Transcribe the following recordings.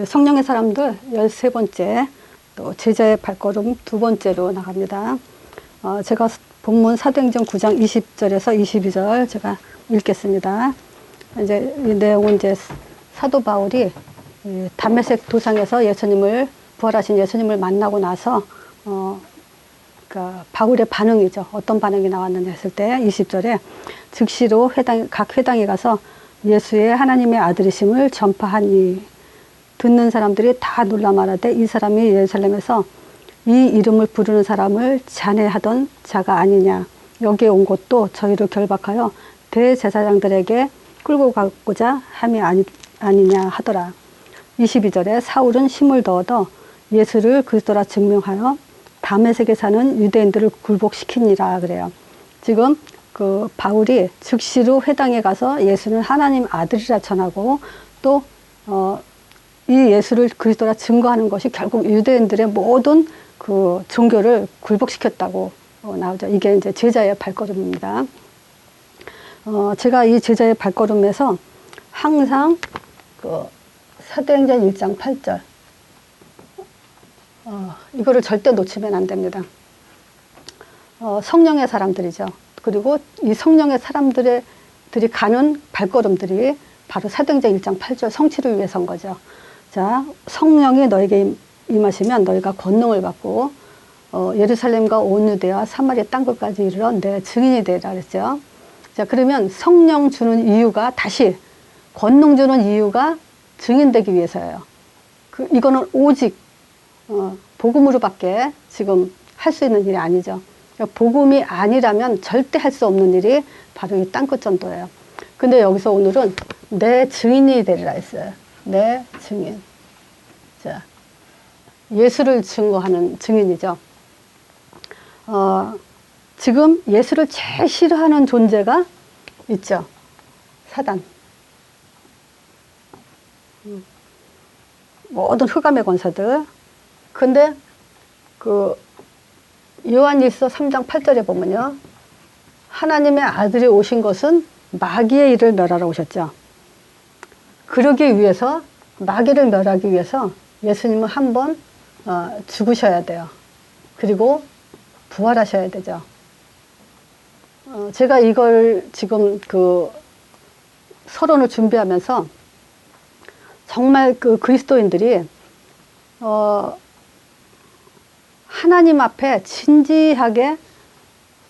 성령의 사람들 13번째, 또 제자의 발걸음 2번째로 나갑니다. 제가 본문 사도행전 9장 20절에서 22절 제가 읽겠습니다. 이제 이 내용은 이제 사도 바울이 다메섹 도상에서 부활하신 예수님을 만나고 나서 그러니까 바울의 반응이죠. 어떤 반응이 나왔느냐 했을 때 20절에 즉시로 각 회당에 가서 예수의 하나님의 아들이심을 전파하니 듣는 사람들이 다 놀라 말하되 이 사람이 예루살렘에서 이 이름을 부르는 사람을 잔해하던 자가 아니냐. 여기에 온 것도 저희를 결박하여 대제사장들에게 끌고 가고자 함이 아니냐 하더라. 22절에 사울은 힘을 더얻어 예수를 그리스도라 증명하여 다메섹에 사는 유대인들을 굴복시키니라 그래요. 지금 그 바울이 즉시로 회당에 가서 예수는 하나님 아들이라 전하고 또 이 예수를 그리스도라 증거하는 것이 결국 유대인들의 모든 그 종교를 굴복시켰다고 나오죠. 이게 이제 제자의 발걸음입니다. 제가 이 제자의 발걸음에서 항상 그 사도행전 1장 8절 이거를 절대 놓치면 안 됩니다. 성령의 사람들이죠. 그리고 이 성령의 사람들이 가는 발걸음들이 바로 사도행전 1장 8절 성취를 위해서인 거죠. 자, 성령이 너에게 임하시면 너희가 권능을 받고 예루살렘과 온 유대와 사마리아 땅끝까지 이르러 내 증인이 되리라 그랬죠. 자, 그러면 성령 주는 이유가 다시 권능 주는 이유가 증인되기 위해서예요. 이거는 오직 복음으로밖에 지금 할 수 있는 일이 아니죠. 그러니까 복음이 아니라면 절대 할 수 없는 일이 바로 이 땅끝 전도예요. 근데 여기서 오늘은 내 증인이 되리라 했어요. 내 증인. 자, 예수를 증거하는 증인이죠. 지금 예수를 제일 싫어하는 존재가 있죠. 사단. 모든 흑암의 권사들. 근데 그 요한일서 3장 8절에 보면요. 하나님의 아들이 오신 것은 마귀의 일을 멸하러 오셨죠. 그러기 위해서 마귀를 멸하기 위해서 예수님은 한번 죽으셔야 돼요. 그리고 부활하셔야 되죠. 제가 이걸 지금 그 서론을 준비하면서 정말 그 그리스도인들이 하나님 앞에 진지하게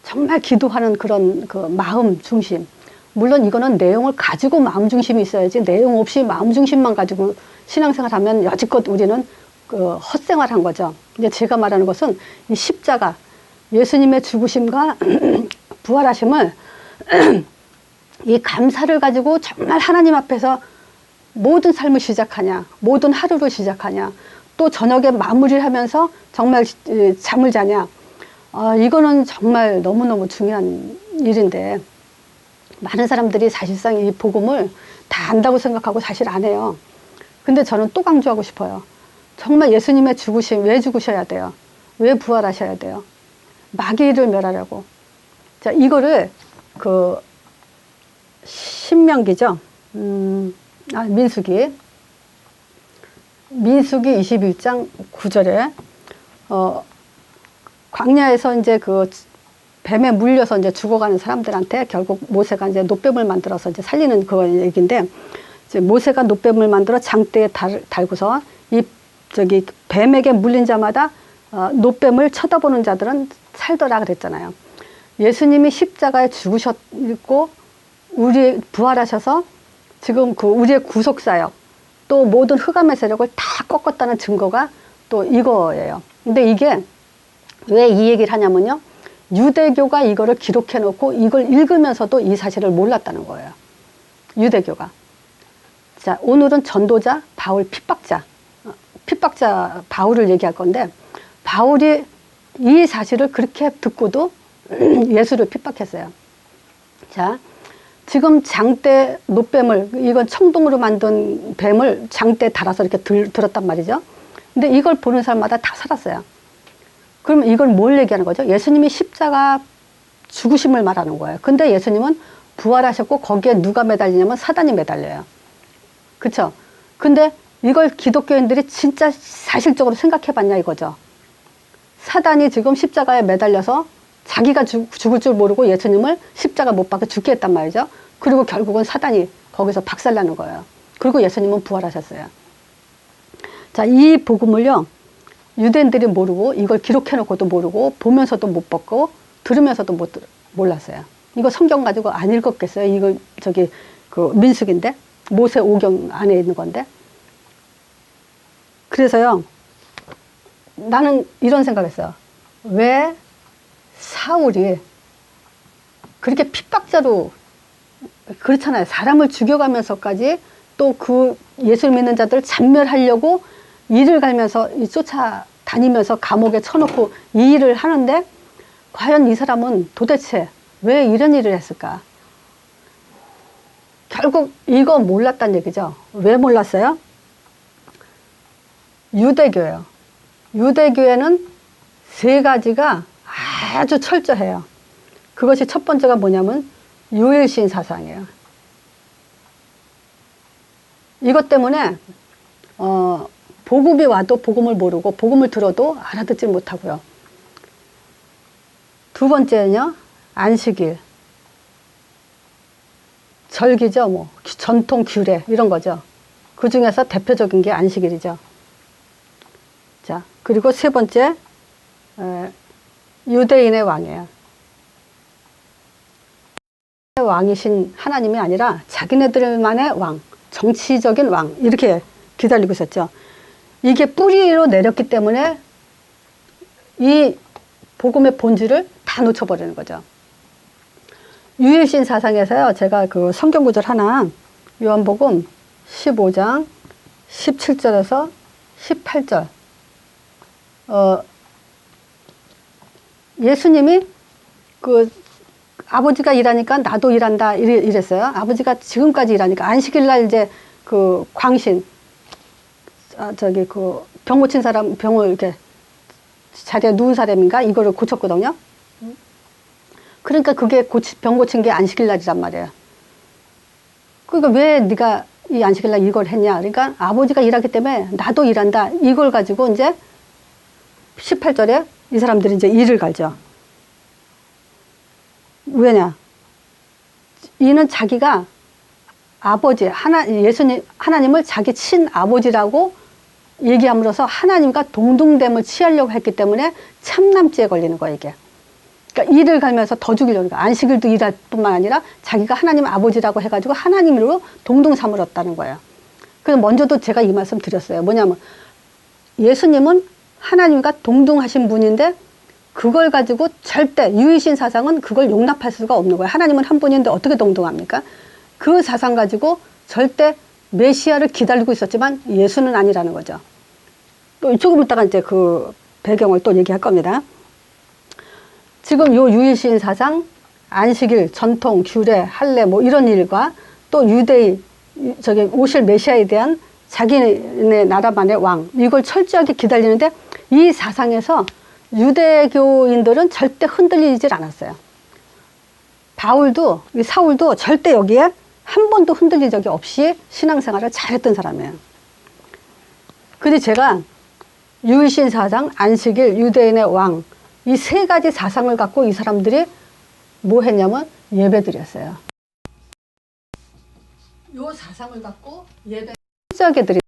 정말 기도하는 그런 그 마음 중심. 물론 이거는 내용을 가지고 마음 중심이 있어야지 내용 없이 마음 중심만 가지고 신앙생활 하면 여지껏 우리는 그 헛생활 한 거죠. 이제 제가 말하는 것은 이 십자가, 예수님의 죽으심과 부활하심을 이 감사를 가지고 정말 하나님 앞에서 모든 삶을 시작하냐, 모든 하루를 시작하냐, 또 저녁에 마무리를 하면서 정말 잠을 자냐. 이거는 정말 너무너무 중요한 일인데 많은 사람들이 사실상 이 복음을 다 안다고 생각하고 사실 안 해요. 근데 저는 또 강조하고 싶어요. 정말 예수님의 죽으심, 왜 죽으셔야 돼요? 왜 부활하셔야 돼요? 마귀를 멸하려고. 자, 이거를 그 신명기죠. 민수기 21장 9절에 광야에서 이제 그 뱀에 물려서 이제 죽어가는 사람들한테 결국 모세가 이제 놋뱀을 만들어서 이제 살리는 그 얘기인데, 이제 모세가 놋뱀을 만들어 장대에 달고서 이 뱀에게 물린 자마다 놋뱀을 쳐다보는 자들은 살더라 그랬잖아요. 예수님이 십자가에 죽으셨고 우리 부활하셔서 지금 그 우리의 구속사역 또 모든 흑암의 세력을 다 꺾었다는 증거가 또 이거예요. 근데 이게 왜 이 얘기를 하냐면요. 유대교가 이거를 기록해 놓고 이걸 읽으면서도 이 사실을 몰랐다는 거예요. 유대교가. 자, 오늘은 전도자, 바울 핍박자 바울을 얘기할 건데, 바울이 이 사실을 그렇게 듣고도 예수를 핍박했어요. 자, 지금 장대 놋뱀을, 이건 청동으로 만든 뱀을 장대에 달아서 이렇게 들었단 말이죠. 근데 이걸 보는 사람마다 다 살았어요. 그럼 이걸 뭘 얘기하는 거죠? 예수님이 십자가 죽으심을 말하는 거예요. 근데 예수님은 부활하셨고 거기에 누가 매달리냐면 사단이 매달려요. 그쵸? 근데 이걸 기독교인들이 진짜 사실적으로 생각해 봤냐 이거죠. 사단이 지금 십자가에 매달려서 자기가 죽을 줄 모르고 예수님을 십자가 못 박아 죽게 했단 말이죠. 그리고 결국은 사단이 거기서 박살나는 거예요. 그리고 예수님은 부활하셨어요. 자, 이 복음을요, 유대인들이 모르고, 이걸 기록해놓고도 모르고, 보면서도 못 봤고, 들으면서도 몰랐어요. 이거 성경 가지고 안 읽었겠어요? 이거 그 민수기인데? 모세 오경 안에 있는 건데? 그래서요, 나는 이런 생각했어요. 왜 사울이 그렇게 핍박자로, 그렇잖아요. 사람을 죽여가면서까지 또 그 예수 믿는 자들을 잔멸하려고 일을 갈면서 쫓아다니면서 감옥에 쳐놓고 이 일을 하는데, 과연 이 사람은 도대체 왜 이런 일을 했을까? 결국 이거 몰랐단 얘기죠. 왜 몰랐어요? 유대교예요. 유대교에는 세 가지가 아주 철저해요. 그것이 첫 번째가 뭐냐면 유일신 사상이에요. 이것 때문에 복음이 와도 복음을 모르고 복음을 들어도 알아듣지 못하고요. 두 번째는요, 안식일, 절기죠. 뭐 전통 규례 이런 거죠. 그 중에서 대표적인 게 안식일이죠. 자, 그리고 세 번째, 유대인의 왕이에요. 왕이신 하나님이 아니라 자기네들만의 왕, 정치적인 왕, 이렇게 기다리고 있었죠. 이게 뿌리로 내렸기 때문에 이 복음의 본질을 다 놓쳐버리는 거죠. 유일신 사상에서요, 제가 그 성경 구절 하나, 요한복음 15장 17절에서 18절. 예수님이 그 아버지가 일하니까 나도 일한다 이랬어요. 아버지가 지금까지 일하니까 안식일 날 이제 그 광신, 그 병 고친 사람 병을 이렇게 자리에 누운 사람인가 이거를 고쳤거든요. 그러니까 그게 병 고친 게 안식일 날이란 말이에요. 그러니까 왜 네가 이 안식일 날 이걸 했냐? 그러니까 아버지가 일하기 때문에 나도 일한다. 이걸 가지고 이제 18절에 이 사람들이 이제 일을 갈죠. 왜냐? 이는 자기가 아버지, 예수님, 하나님을 자기 친아버지라고 얘기함으로써 하나님과 동등됨을 취하려고 했기 때문에 참남죄에 걸리는 거예요, 이게. 그러니까 일을 갈면서 더 죽이려는 거예요. 안식일도 일할 뿐만 아니라 자기가 하나님 아버지라고 해가지고 하나님으로 동등 삼으렸다는 거예요. 그래서 먼저도 제가 이 말씀 드렸어요. 뭐냐면 예수님은 하나님과 동등하신 분인데 그걸 가지고 절대 유일신 사상은 그걸 용납할 수가 없는 거예요. 하나님은 한 분인데 어떻게 동등합니까? 그 사상 가지고 절대 메시아를 기다리고 있었지만 예수는 아니라는 거죠. 또 조금 있다가 이제 그 배경을 또 얘기할 겁니다. 지금 요 유일신 사상, 안식일, 전통, 규례, 할례 뭐 이런 일과 또 유대인, 오실 메시아에 대한 자기네 나라만의 왕, 이걸 철저하게 기다리는데 이 사상에서 유대교인들은 절대 흔들리질 않았어요. 사울도 절대 여기에 한 번도 흔들린 적이 없이 신앙생활을 잘했던 사람이에요. 근데 제가 유일신 사상, 안식일, 유대인의 왕, 이 세 가지 사상을 갖고 이 사람들이 뭐 했냐면 예배 드렸어요. 요 사상을 갖고 예배 실하게 드렸어요.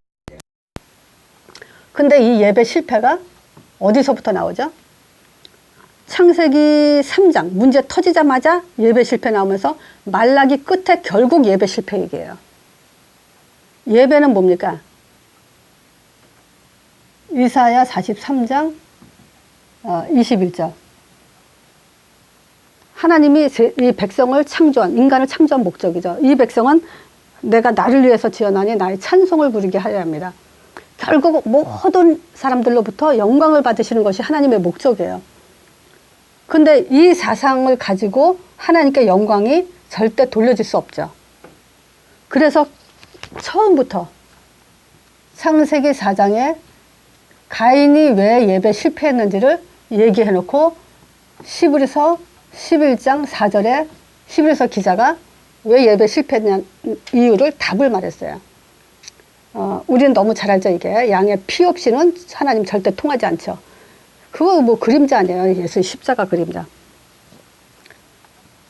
근데 이 예배 실패가 어디서부터 나오죠? 창세기 3장 문제 터지자마자 예배 실패 나오면서 말라기 끝에 결국 예배 실패 얘기예요. 예배는 뭡니까? 이사야 43장 21절. 하나님이 이 백성을 창조한, 인간을 창조한 목적이죠. 이 백성은 내가 나를 위해서 지어나니 나의 찬송을 부르게 하려 합니다. 결국 모든 사람들로부터 영광을 받으시는 것이 하나님의 목적이에요. 근데 이 사상을 가지고 하나님께 영광이 절대 돌려질 수 없죠. 그래서 처음부터 창세기 4장에 가인이 왜 예배 실패했는지를 얘기해놓고 히브리서 11장 4절에 히브리서 기자가 왜 예배 실패했냐 이유를 답을 말했어요. 우리는 너무 잘 알죠. 이게 양의 피 없이는 하나님 절대 통하지 않죠. 그거 뭐 그림자 아니에요. 예수 십자가 그림자.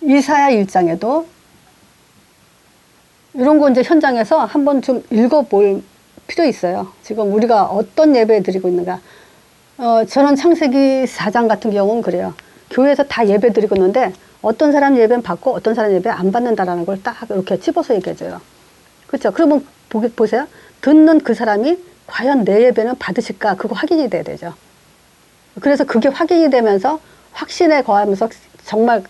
이사야 1장에도 이런 거 이제 현장에서 한번 좀 읽어볼 필요 있어요. 지금 우리가 어떤 예배 드리고 있는가. 저는 창세기 4장 같은 경우는 그래요. 교회에서 다 예배 드리고 있는데 어떤 사람 예배는 받고 어떤 사람 예배 안 받는다라는 걸 딱 이렇게 집어서 얘기해줘요. 그렇죠? 그러면 보세요. 듣는 그 사람이 과연 내 예배는 받으실까? 그거 확인이 돼야 되죠. 그래서 그게 확인이 되면서 확신에 거하면서 정말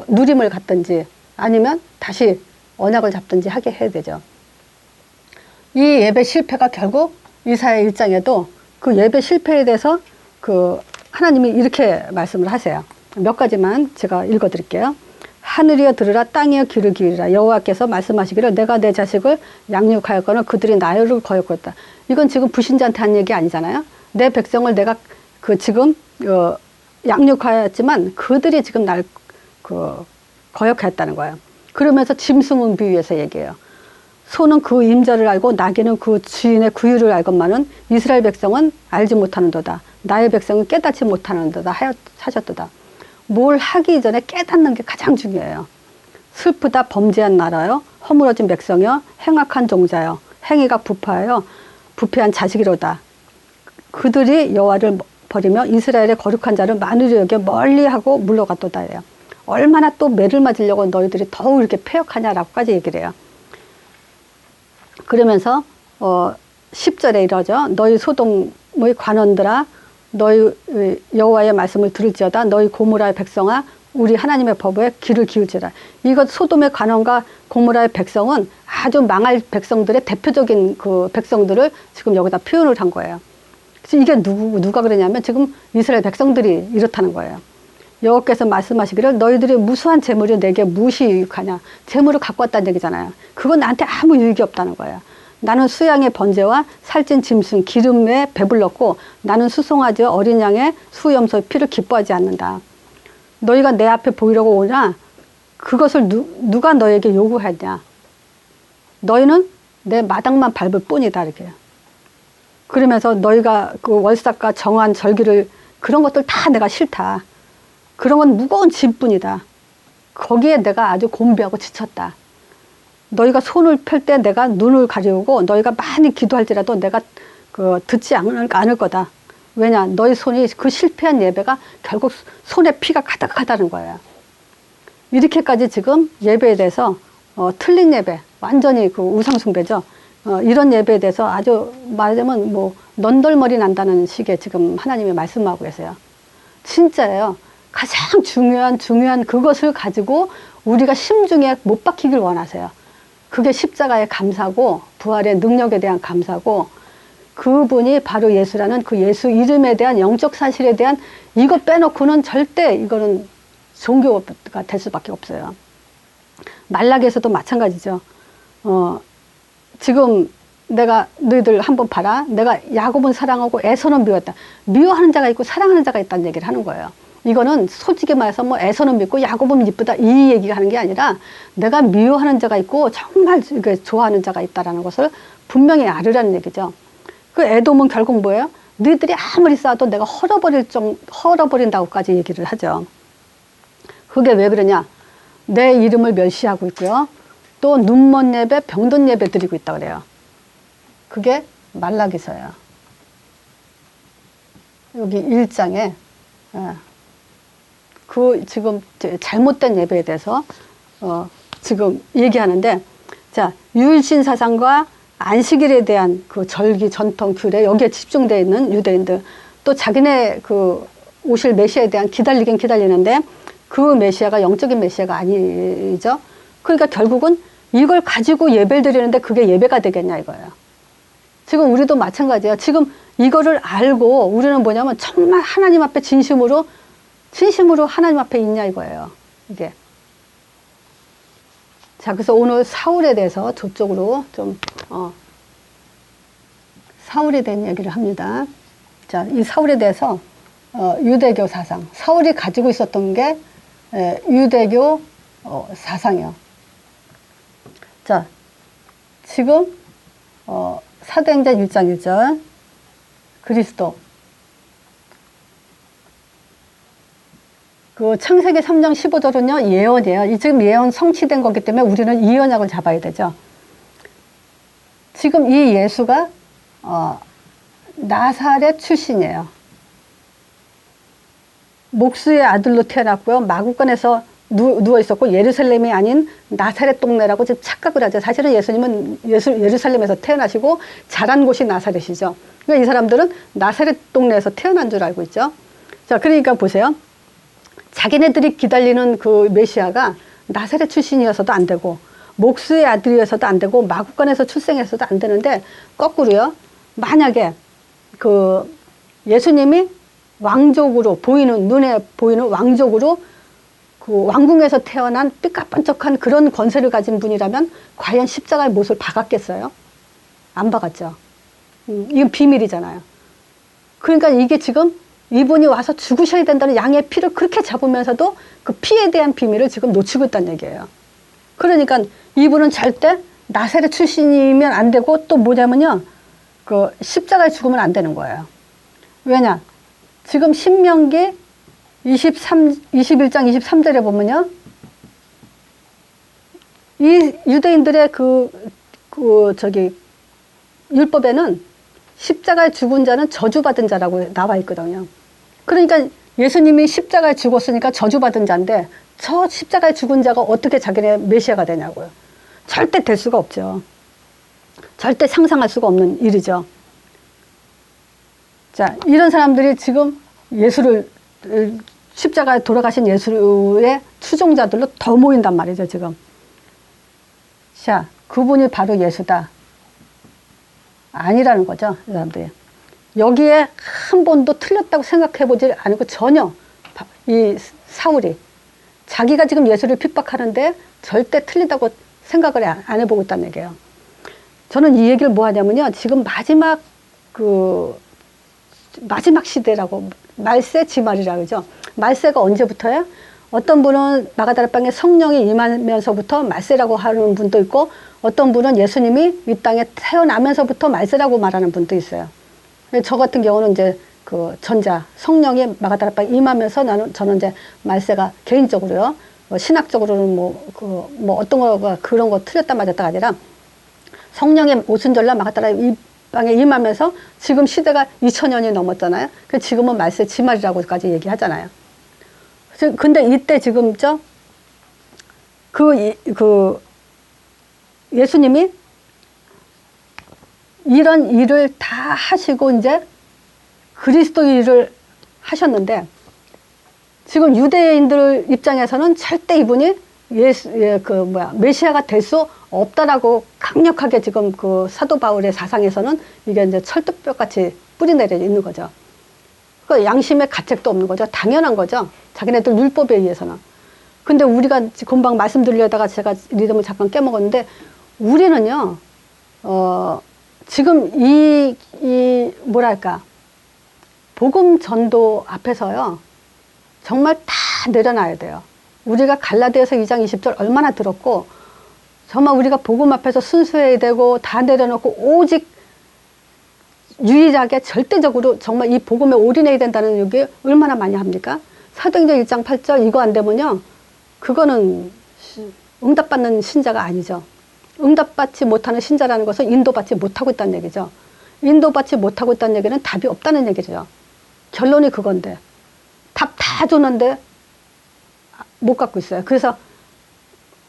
누림을 갖든지 아니면 다시 언약을 잡든지 하게 해야 되죠. 이 예배 실패가 결국 이사야 1장에도 그 예배 실패에 대해서 하나님이 이렇게 말씀을 하세요. 몇 가지만 제가 읽어 드릴게요. 하늘이여 들으라, 땅이여 귀를 기울이라. 여호와께서 말씀하시기를 내가 내 자식을 양육하였거늘 그들이 나를 거역했다. 이건 지금 불신자한테 한 얘기 아니잖아요. 내 백성을 내가 지금 양육하였지만 그들이 지금 날 거역했다는 거예요. 그러면서 짐승은 비유해서 얘기해요. 소는 그 임자를 알고 나귀는 그 주인의 구유를 알건만은 이스라엘 백성은 알지 못하는도다. 나의 백성은 깨닫지 못하는도다 하셨도다. 뭘 하기 전에 깨닫는 게 가장 중요해요. 슬프다 범죄한 나라여, 허물어진 백성이여, 행악한 종자여, 행위가 부패한 자식이로다. 그들이 여호와를 버리며 이스라엘의 거룩한 자를 만으로 여겨 멀리하고 물러갔도다. 얼마나 또 매를 맞으려고 너희들이 더욱 이렇게 패역하냐라고까지 얘기를 해요. 그러면서 10절에 이러죠. 너희 소돔의 관원들아, 너희 여호와의 말씀을 들을지어다. 너희 고모라의 백성아, 우리 하나님의 법에 귀를 기울지라. 이것 소돔의 관원과 고모라의 백성은 아주 망할 백성들의 대표적인 그 백성들을 지금 여기다 표현을 한 거예요. 그래서 이게 누가 그러냐면 지금 이스라엘 백성들이 이렇다는 거예요. 여호와께서 말씀하시기를 너희들이 무수한 재물이 내게 무엇이 유익하냐. 재물을 갖고 왔다는 얘기잖아요. 그건 나한테 아무 유익이 없다는 거예요. 나는 수양의 번제와 살찐 짐승 기름에 배불렀고 나는 수송아지와 어린 양의 수염소의 피를 기뻐하지 않는다. 너희가 내 앞에 보이려고 오냐? 그것을 누가 너에게 요구하냐? 너희는 내 마당만 밟을 뿐이다. 이렇게. 그러면서 너희가 그 월삭과 정한 절기를 그런 것들 다 내가 싫다. 그런 건 무거운 짐뿐이다. 거기에 내가 아주 곤비하고 지쳤다. 너희가 손을 펼 때 내가 눈을 가리우고 너희가 많이 기도할지라도 내가 듣지 않을 거다. 왜냐? 너희 손이 그 실패한 예배가 결국 손에 피가 가득하다는 거예요. 이렇게까지 지금 예배에 대해서 틀린 예배, 완전히 그 우상숭배죠. 이런 예배에 대해서 아주 말하자면 뭐 넌덜머리 난다는 식의 지금 하나님이 말씀하고 계세요. 진짜예요. 가장 중요한 그것을 가지고 우리가 심중에 못 박히길 원하세요. 그게 십자가의 감사고 부활의 능력에 대한 감사고 그분이 바로 예수라는 그 예수 이름에 대한 영적 사실에 대한 이거 빼놓고는 절대 이거는 종교가 될 수밖에 없어요. 말라기에서도 마찬가지죠. 지금 내가 너희들 한번 봐라. 내가 야곱은 사랑하고 에서는 미워했다. 미워하는 자가 있고 사랑하는 자가 있다는 얘기를 하는 거예요. 이거는 솔직히 말해서 뭐 에서는 믿고 야곱은 이쁘다 이 얘기가 하는 게 아니라 내가 미워하는 자가 있고 정말 좋아하는 자가 있다라는 것을 분명히 알으라는 얘기죠. 그 에돔은 결국 뭐예요? 너희들이 아무리 쌓아도 내가 헐어버린다고까지 얘기를 하죠. 그게 왜 그러냐? 내 이름을 멸시하고 있고요. 또 눈먼 예배, 병든 예배 드리고 있다고 그래요. 그게 말라기서예요. 여기 1장에 그 지금 잘못된 예배에 대해서 지금 얘기하는데, 자, 유일신 사상과 안식일에 대한 그 절기 전통 규례 여기에 집중되어 있는 유대인들, 또 자기네 그 오실 메시아에 대한 기다리긴 기다리는데 그 메시아가 영적인 메시아가 아니죠. 그러니까 결국은 이걸 가지고 예배를 드리는데 그게 예배가 되겠냐 이거예요. 지금 우리도 마찬가지예요. 지금 이거를 알고 우리는 뭐냐면 정말 하나님 앞에 진심으로 하나님 앞에 있냐 이거예요. 이게. 자, 그래서 오늘 사울에 대해서 저쪽으로 좀 사울에 대한 얘기를 합니다. 자, 이 사울에 대해서 유대교 사상, 사울이 가지고 있었던 게 유대교 사상이요. 자, 지금 사도행전 1장 1절 그리스도 그 창세기 3장 15절은요 예언이에요. 이 지금 예언 성취된 거기 때문에 우리는 이 언약을 잡아야 되죠. 지금 이 예수가 나사렛 출신이에요. 목수의 아들로 태어났고요. 마구간에서 누워 있었고 예루살렘이 아닌 나사렛 동네라고 지금 착각을 하죠. 사실은 예수님은 예루살렘에서 태어나시고 자란 곳이 나사렛이죠. 그러니까 이 사람들은 나사렛 동네에서 태어난 줄 알고 있죠. 자, 그러니까 보세요. 자기네들이 기다리는 그 메시아가 나사렛 출신이어서도 안 되고 목수의 아들이어서도 안 되고 마구간에서 출생해서도 안 되는데 거꾸로요. 만약에 그 예수님이 왕족으로 보이는 눈에 보이는 왕족으로 그 왕궁에서 태어난 삐까뻔쩍한 그런 권세를 가진 분이라면 과연 십자가의 못을 박았겠어요? 안 박았죠. 이건 비밀이잖아요. 그러니까 이게 지금 이분이 와서 죽으셔야 된다는 양의 피를 그렇게 잡으면서도 그 피에 대한 비밀을 지금 놓치고 있다는 얘기예요. 그러니까 이분은 절대 나사렛 출신이면 안 되고 또 뭐냐면요. 그 십자가에 죽으면 안 되는 거예요. 왜냐? 지금 신명기 21장 23절에 보면요. 이 유대인들의 율법에는 십자가에 죽은 자는 저주받은 자라고 나와 있거든요. 그러니까 예수님이 십자가에 죽었으니까 저주받은 자인데 저 십자가에 죽은 자가 어떻게 자기네 메시아가 되냐고요. 절대 될 수가 없죠. 절대 상상할 수가 없는 일이죠. 자, 이런 사람들이 지금 예수를 십자가에 돌아가신 예수의 추종자들로 더 모인단 말이죠, 지금. 자, 그분이 바로 예수다. 아니라는 거죠, 이 사람들이. 여기에 한 번도 틀렸다고 생각해보지 않고 전혀 이 사울이 자기가 지금 예수를 핍박하는데 절대 틀리다고 생각을 안 해보고 있다는 얘기예요. 저는 이 얘기를 뭐 하냐면요. 지금 마지막 시대라고 말세 지말이라고 그러죠. 말세가 언제부터요? 어떤 분은 마가다락방에 성령이 임하면서부터 말세라고 하는 분도 있고 어떤 분은 예수님이 이 땅에 태어나면서부터 말세라고 말하는 분도 있어요. 저 같은 경우는 이제 그 전자 성령이 마가다락방에 임하면서 저는 이제 말세가 개인적으로요. 신학적으로는 뭐 어떤 거가 그런 거 틀렸다 맞았다가 아니라 성령의 오순절날 마가다락방에 임하면서 지금 시대가 2000년이 넘었잖아요. 그래서 지금은 말세 지말이라고까지 얘기하잖아요. 근데 이때 지금 예수님이 이런 일을 다 하시고 이제 그리스도 일을 하셨는데 지금 유대인들 입장에서는 절대 이분이 메시아가 될 수 없다라고 강력하게 지금 그 사도 바울의 사상에서는 이게 이제 철쭉뼈같이 뿌리내려 있는 거죠. 그 양심의 가책도 없는 거죠. 당연한 거죠. 자기네들 율법에 의해서는. 근데 우리가 금방 말씀드리려다가 제가 리듬을 잠깐 깨먹었는데 우리는요, 지금 뭐랄까, 복음 전도 앞에서요, 정말 다 내려놔야 돼요. 우리가 갈라디아서 2장 20절 얼마나 들었고, 정말 우리가 복음 앞에서 순수해야 되고, 다 내려놓고, 오직 유일하게 절대적으로 정말 이 복음에 올인해야 된다는 얘기 얼마나 많이 합니까? 사도행전 1장 8절 이거 안 되면요, 그거는 응답받는 신자가 아니죠. 응답받지 못하는 신자라는 것은 인도받지 못하고 있다는 얘기죠. 인도받지 못하고 있다는 얘기는 답이 없다는 얘기죠. 결론이 그건데 답 다 줬는데 못 갖고 있어요. 그래서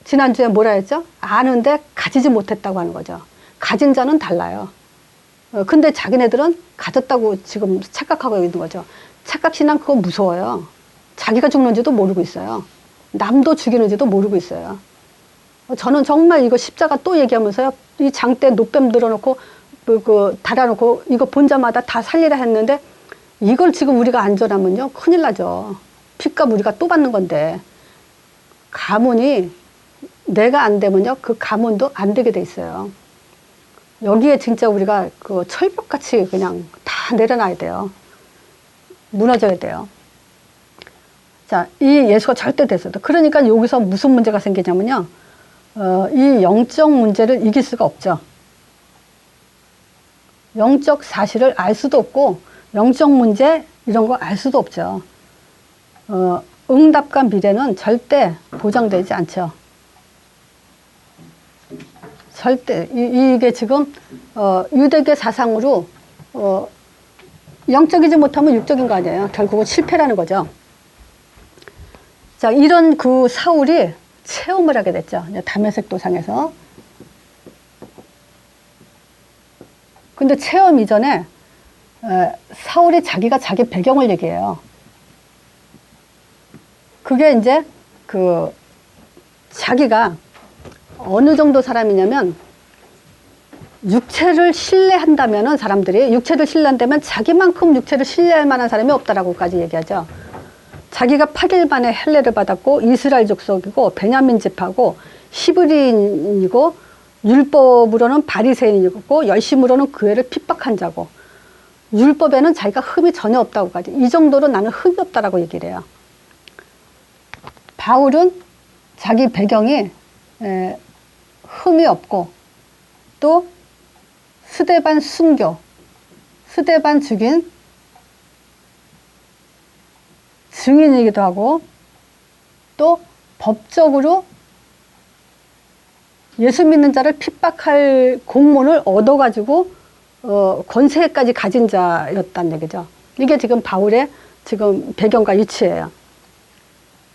지난주에 뭐라 했죠? 아는데 가지지 못했다고 하는 거죠. 가진 자는 달라요. 근데 자기네들은 가졌다고 지금 착각하고 있는 거죠. 착각신앙 그거 무서워요. 자기가 죽는지도 모르고 있어요. 남도 죽이는지도 모르고 있어요. 저는 정말 이거 십자가 또 얘기하면서요. 이 장대 노뱀 들어놓고 달아놓고 이거 본 자마다 다 살리라 했는데 이걸 지금 우리가 안전하면요 큰일 나죠. 핏값 우리가 또 받는 건데 가문이 내가 안 되면요 그 가문도 안 되게 돼 있어요. 여기에 진짜 우리가 그 철벽같이 그냥 다 내려놔야 돼요. 무너져야 돼요. 자, 이 예수가 절대 됐어도. 그러니까 여기서 무슨 문제가 생기냐면요. 이 영적 문제를 이길 수가 없죠. 영적 사실을 알 수도 없고 영적 문제 이런 거 알 수도 없죠. 응답과 미래는 절대 보장되지 않죠. 절대. 이게 지금 유대계 사상으로 영적이지 못하면 육적인 거 아니에요. 결국은 실패라는 거죠. 자, 이런 그 사울이 체험을 하게 됐죠. 다메섹 도상에서. 근데 체험 이전에 사울이 자기가 자기 배경을 얘기해요. 그게 이제 그 자기가 어느 정도 사람이냐면 육체를 신뢰한다면은 사람들이 육체를 신뢰한다면 자기만큼 육체를 신뢰할 만한 사람이 없다라고까지 얘기하죠. 자기가 8일 만에 할례를 받았고 이스라엘 족속이고 베냐민 집하고 히브리인이고 율법으로는 바리새인이고 열심으로는 교회를 핍박한 자고 율법에는 자기가 흠이 전혀 없다고까지 이 정도로 나는 흠이 없다라고 얘기를 해요. 바울은 자기 배경이 흠이 없고 또 스데반 순교, 스데반 죽인 증인이기도 하고 또 법적으로 예수 믿는 자를 핍박할 공문을 얻어가지고 권세까지 가진 자였다는 얘기죠. 이게 지금 바울의 지금 배경과 위치예요.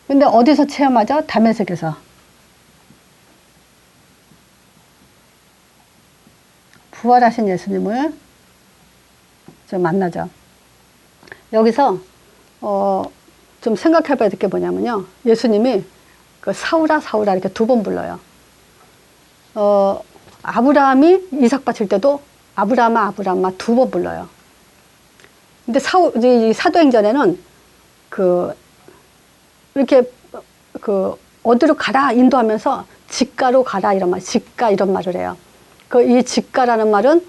근데 어디서 체험하죠? 다메섹에서. 부활하신 예수님을 좀 만나죠. 여기서 좀 생각해 봐야 될 게 뭐냐면요. 예수님이 그 사울아 사울아 이렇게 2번 불러요. 아브라함이 이삭 바칠 때도 아브라함아 아브라함아 2번 불러요. 근데 이 사도행전에는 이렇게 어디로 가라 인도하면서 직가로 가라 이런 말, 직가 이런 말을 해요. 이 직가라는 말은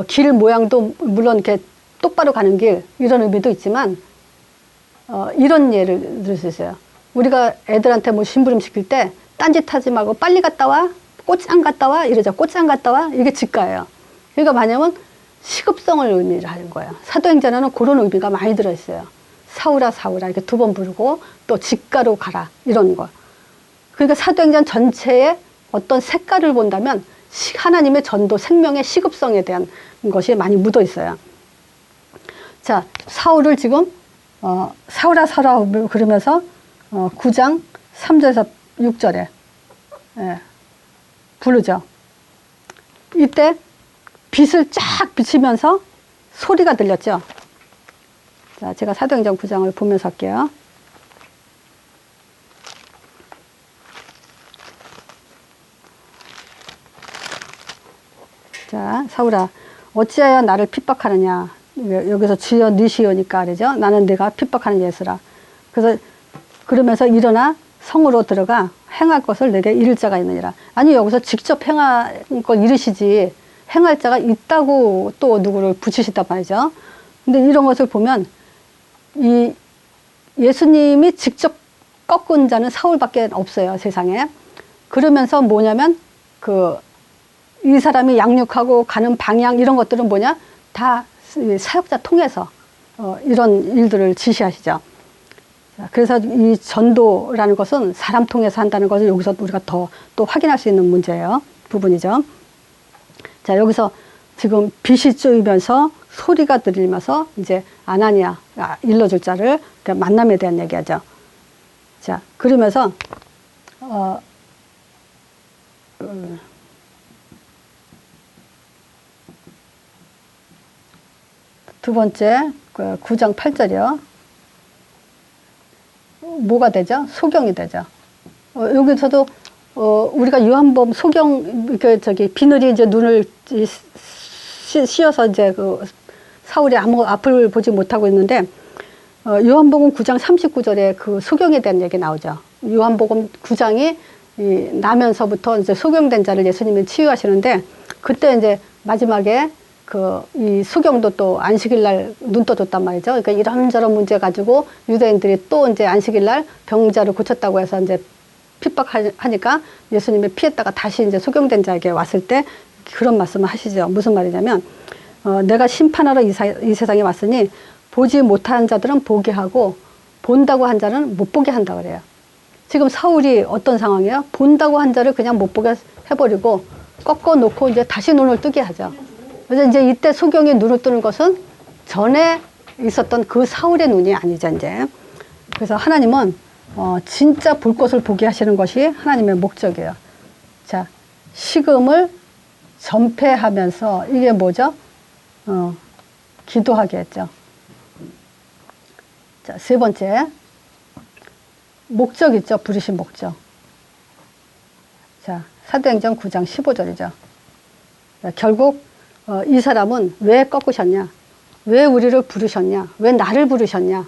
길 모양도 물론 이렇게 똑바로 가는 길 이런 의미도 있지만 이런 예를 들 수 있어요. 우리가 애들한테 뭐 심부름 시킬 때 딴짓하지 말고 빨리 갔다 와, 꽃장 갔다 와 이러죠. 꽃장 갔다 와 이게 직가예요. 그러니까 뭐냐면 시급성을 의미하는 거예요. 사도행전에는 그런 의미가 많이 들어있어요. 사울아 사울아 이렇게 2번 부르고 또 직가로 가라 이런 거. 그러니까 사도행전 전체의 어떤 색깔을 본다면 하나님의 전도 생명의 시급성에 대한 것이 많이 묻어 있어요. 자, 사울을 지금 사울아 사울아 그러면서 9장 3절에서 6절에 부르죠. 이때 빛을 쫙 비치면서 소리가 들렸죠. 자, 제가 사도행전 9장을 보면서 할게요. 자, 사울아 어찌하여 나를 핍박하느냐. 여기서 주여 니시오니까 그러죠. 나는 내가 핍박하는 예수라. 그래서 그러면서 일어나 성으로 들어가 행할 것을 내게 이를 자가 있느니라. 아니 여기서 직접 행할 걸 이르시지 행할 자가 있다고 또 누구를 붙이시단 말이죠. 근데 이런 것을 보면 이 예수님이 직접 꺾은 자는 사울밖에 없어요, 세상에. 그러면서 뭐냐면 이 사람이 양육하고 가는 방향 이런 것들은 뭐냐? 다 사역자 통해서 이런 일들을 지시하시죠. 그래서 이 전도라는 것은 사람 통해서 한다는 것을 여기서 우리가 더 또 확인할 수 있는 문제예요. 부분이죠. 자, 여기서 지금 빛이 쪼이면서 소리가 들리면서 이제 아나니아 일러줄 자를 만남에 대한 얘기하죠. 자, 그러면서 두 번째 9장 8절이요. 뭐가 되죠? 소경이 되죠. 여기서도 우리가 요한복음 소경 비늘이 이제 눈을 씌어서 이제 사울이 아무 앞을 보지 못하고 있는데 요한복음 9장 39절에 그 소경에 대한 얘기 나오죠. 요한복음 9장이 나면서부터 이제 소경된 자를 예수님이 치유하시는데 그때 이제 마지막에 이 소경도 또 안식일 날 눈 떠줬단 말이죠. 그러니까 이런저런 문제 가지고 유대인들이 또 이제 안식일 날 병자를 고쳤다고 해서 이제 핍박하니까 예수님이 피했다가 다시 이제 소경된 자에게 왔을 때 그런 말씀을 하시죠. 무슨 말이냐면 내가 심판하러 이 세상에 왔으니 보지 못한 자들은 보게 하고 본다고 한 자는 못 보게 한다 그래요. 지금 사울이 어떤 상황이에요? 본다고 한 자를 그냥 못 보게 해버리고 꺾어 놓고 이제 다시 눈을 뜨게 하죠. 그래서 이제 이때 소경이 눈을 뜨는 것은 전에 있었던 그 사울의 눈이 아니죠, 이제. 그래서 하나님은 진짜 볼 것을 보게 하시는 것이 하나님의 목적이에요. 자, 식음을 전폐하면서 이게 뭐죠? 기도하게 했죠. 자, 세 번째. 목적 있죠? 부르신 목적. 자, 사도행전 9장 15절이죠. 결국 이 사람은 왜 꺾으셨냐? 왜 우리를 부르셨냐? 왜 나를 부르셨냐?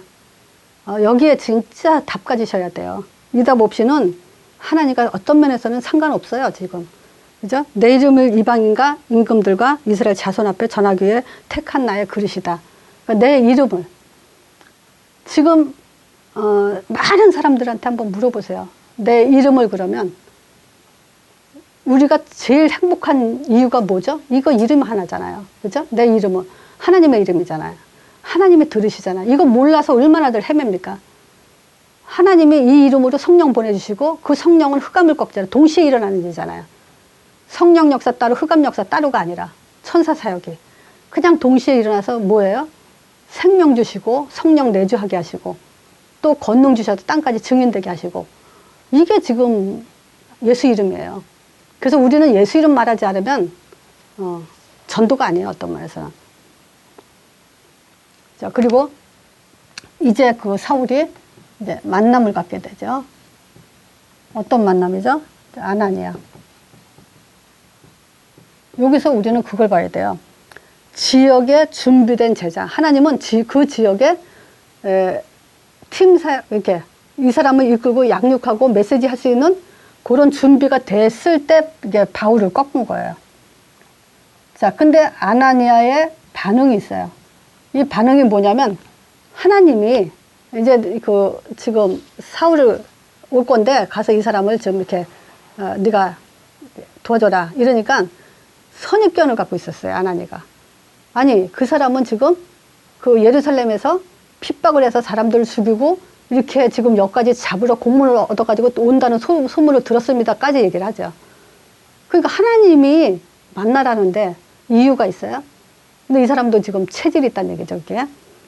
여기에 진짜 답 가지셔야 돼요. 이 답 없이는 하나님과 어떤 면에서는 상관없어요, 지금. 그죠? 내 이름을 이방인과 임금들과 이스라엘 자손 앞에 전하기 위해 택한 나의 그릇이다. 그러니까 내 이름을. 지금 많은 사람들한테 한번 물어보세요. 내 이름을 그러면 우리가 제일 행복한 이유가 뭐죠? 이거 이름 하나잖아요. 그죠? 내 이름은 하나님의 이름이잖아요. 하나님이 들으시잖아요. 이거 몰라서 얼마나들 헤맵니까? 하나님이 이 이름으로 성령 보내주시고 그 성령은 흑암을 꺾잖아요. 동시에 일어나는 일이잖아요. 성령 역사 따로 흑암 역사 따로가 아니라 천사 사역이 그냥 동시에 일어나서 뭐예요? 생명 주시고 성령 내주하게 하시고 또 권능 주셔서 땅까지 증인되게 하시고 이게 지금 예수 이름이에요. 그래서 우리는 예수 이름 말하지 않으면 전도가 아니에요. 어떤 면에서는. 자, 그리고 이제 그 사울이 이제 만남을 갖게 되죠. 어떤 만남이죠? 아나니아. 여기서 우리는 그걸 봐야 돼요. 지역에 준비된 제자. 하나님은 그 지역에 팀사 이렇게 이 사람을 이끌고 양육하고 메시지 할 수 있는 그런 준비가 됐을 때 이게 바울을 꺾은 거예요. 자, 근데 아나니아의 반응이 있어요. 이 반응이 뭐냐면 하나님이 이제 그 지금 사울을 올 건데 가서 이 사람을 좀 이렇게 네가 도와줘라 이러니까 선입견을 갖고 있었어요. 아나니가. 아니 그 사람은 지금 그 예루살렘에서 핍박을 해서 사람들을 죽이고 이렇게 지금 여기까지 잡으러 공문을 얻어가지고 또 온다는 소문을 들었습니다까지 얘기를 하죠. 그러니까 하나님이 만나라는데 이유가 있어요. 근데 이 사람도 지금 체질이 있다는 얘기죠. 그게.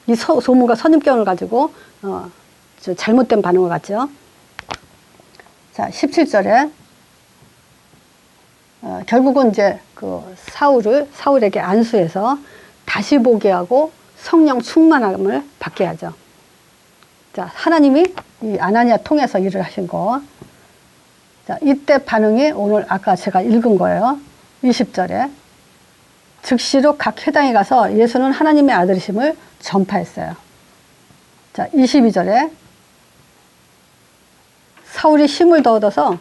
이 소문과 선입견을 가지고 잘못된 반응을 갖죠. 자, 17절에 결국은 이제 그 사울에게 안수해서 다시 보게 하고 성령 충만함을 받게 하죠. 자, 하나님이 이 아나니아 통해서 일을 하신 거. 자, 이때 반응이 오늘 아까 제가 읽은 거예요. 20절에. 즉시로 각 회당에 가서 예수는 하나님의 아들이심을 전파했어요. 자, 22절에 사울이 힘을 더 얻어서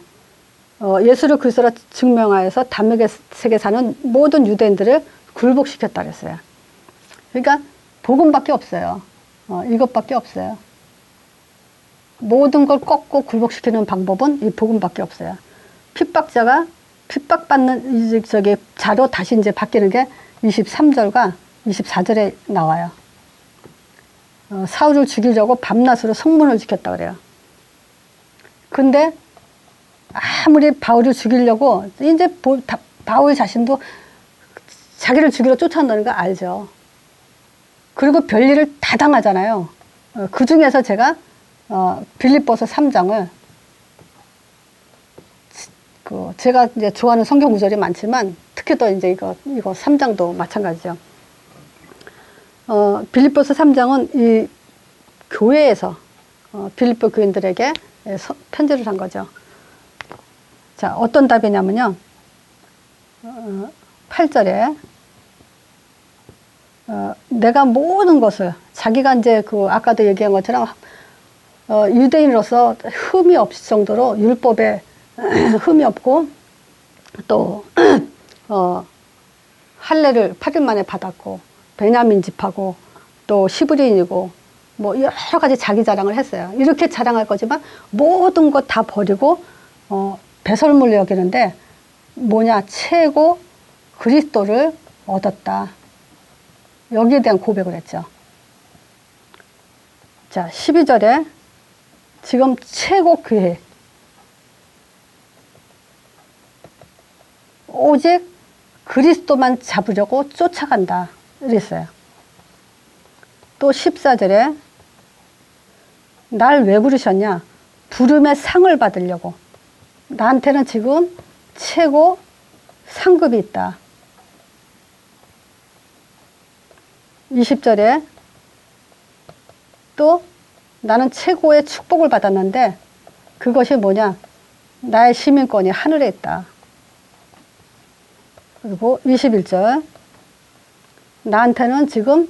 예수를 그리스도로 증명하여서 담메섹에 사는 모든 유대인들을 굴복시켰다 그랬어요. 그러니까 복음밖에 없어요. 이것밖에 없어요. 모든 걸 꺾고 굴복시키는 방법은 이 복음밖에 없어요. 핍박자가 핍박받는 자로 다시 이제 바뀌는 게 23절과 24절에 나와요. 사울을 죽이려고 밤낮으로 성문을 지켰다 그래요. 근데 아무리 바울을 죽이려고 이제 바울 자신도 자기를 죽이러 쫓아온다는 거 알죠. 그리고 별일을 다 당하잖아요. 그 중에서 제가 빌립보서 3장을 제가 이제 좋아하는 성경 구절이 많지만 특히 또 이제 이거 3장도 마찬가지죠. 빌립보서 3장은 이 교회에서 빌립보 교인들에게 편지를 한 거죠. 자, 어떤 답이냐면요. 8절에 내가 모든 것을 자기가 이제 아까도 얘기한 것처럼 유대인으로서 흠이 없을 정도로 율법에 흠이 없고 또 할례를 8일 만에 받았고 베냐민 집하고 또 시브리인이고 뭐 여러 가지 자기 자랑을 했어요. 이렇게 자랑할 거지만 모든 것 다 버리고 배설물 여기는데 뭐냐, 최고 그리스도를 얻었다. 여기에 대한 고백을 했죠. 자, 12절에 지금 최고 계획. 오직 그리스도만 잡으려고 쫓아간다. 이랬어요. 또 14절에 날 왜 부르셨냐? 부름의 상을 받으려고. 나한테는 지금 최고 상급이 있다. 20절에 또 나는 최고의 축복을 받았는데 그것이 뭐냐? 나의 시민권이 하늘에 있다. 그리고 21절 나한테는 지금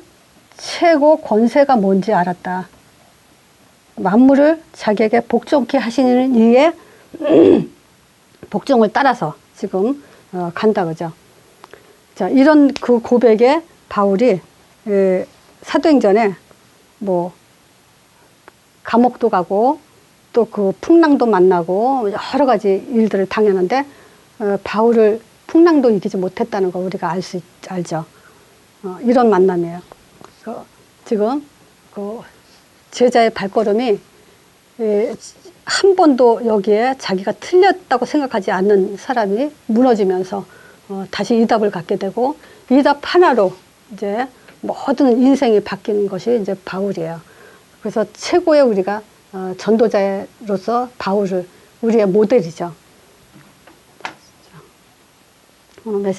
최고 권세가 뭔지 알았다. 만물을 자기에게 복종케 하시는 이의 복종을 따라서 지금 간다 그죠. 자, 이런 그 고백에 바울이 사도행전에 뭐 감옥도 가고 또 그 풍랑도 만나고 여러 가지 일들을 당했는데 바울을 풍랑도 이기지 못했다는 거 우리가 알죠. 이런 만남이에요. 지금 그 제자의 발걸음이 한 번도 여기에 자기가 틀렸다고 생각하지 않는 사람이 무너지면서 다시 이 답을 갖게 되고 이 답 하나로 이제 모든 인생이 바뀌는 것이 이제 바울이에요. 그래서 최고의 우리가 전도자로서 바울을 우리의 모델이죠. 오늘 메시지